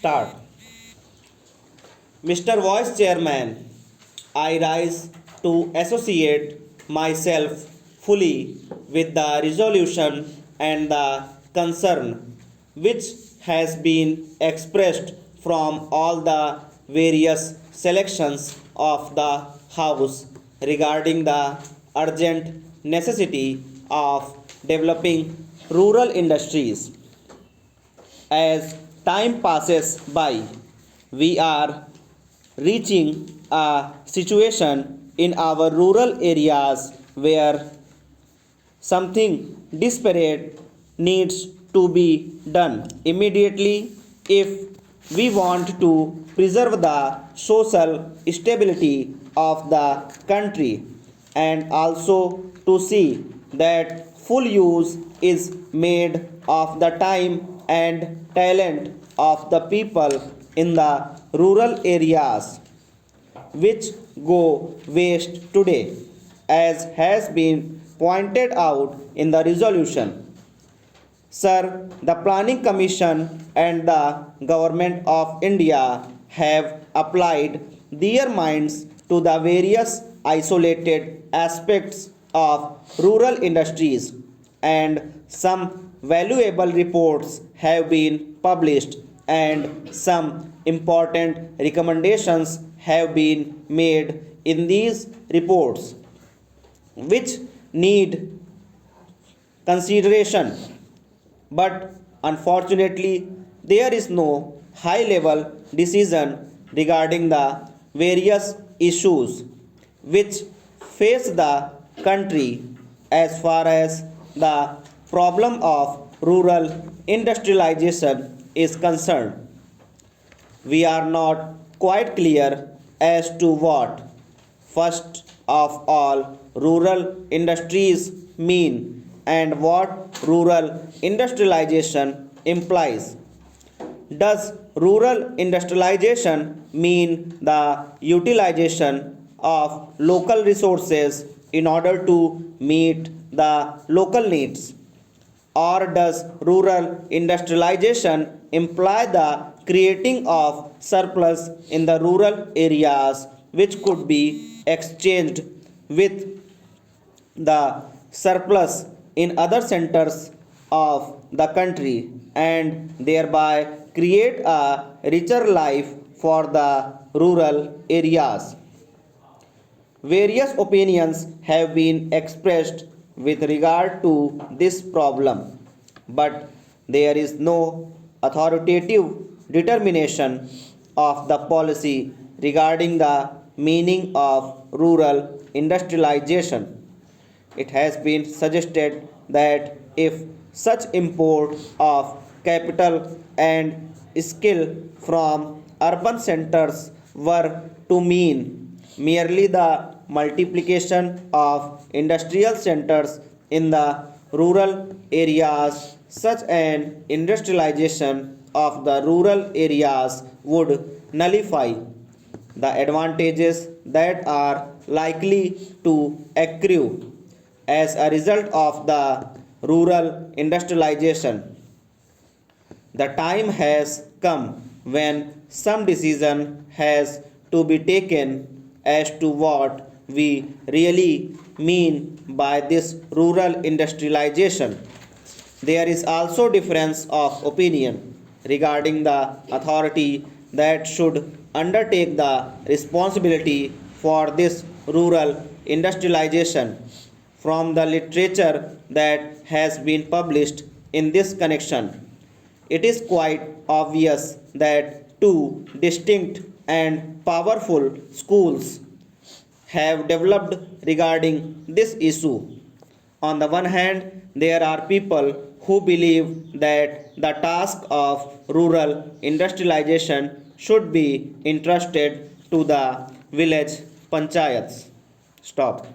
Start. Mr. Vice Chairman, I rise to associate myself fully with the resolution and the concern which has been expressed from all the various selections of the House regarding the urgent necessity of developing rural industries. As time passes by, we are reaching a situation in our rural areas where something disparate needs to be done immediately if we want to preserve the social stability of the country and also to see that full use is made of the time and talent of the people in the rural areas which go waste today, as has been pointed out in the resolution. Sir, the Planning Commission and the Government of India have applied their minds to the various isolated aspects of rural industries, and some valuable reports have been published, and some important recommendations have been made in these reports, which need consideration, but unfortunately there is no high level decision regarding the various issues which face the country as far as the problem of rural industrialization is concerned. We are not quite clear as to what, first of all, rural industries mean and what rural industrialization implies. Does rural industrialization mean the utilization of local resources in order to meet the local needs? Or does rural industrialization imply the creating of surplus in the rural areas which could be exchanged with the surplus in other centers of the country and thereby create a richer life for the rural areas? Various opinions have been expressed with regard to this problem, but there is no authoritative determination of the policy regarding the meaning of rural industrialization. It has been suggested that if such import of capital and skill from urban centers were to mean merely the multiplication of industrial centers in the rural areas, such an industrialization of the rural areas would nullify the advantages that are likely to accrue as a result of the rural industrialization. The time has come when some decision has to be taken as to what we really mean by this rural industrialization. There is also difference of opinion regarding the authority that should undertake the responsibility for this rural industrialization. From the literature that has been published in this connection, it is quite obvious that two distinct and powerful schools have developed regarding this issue. On the one hand, there are people who believe that the task of rural industrialization should be entrusted to the village panchayats. Stop.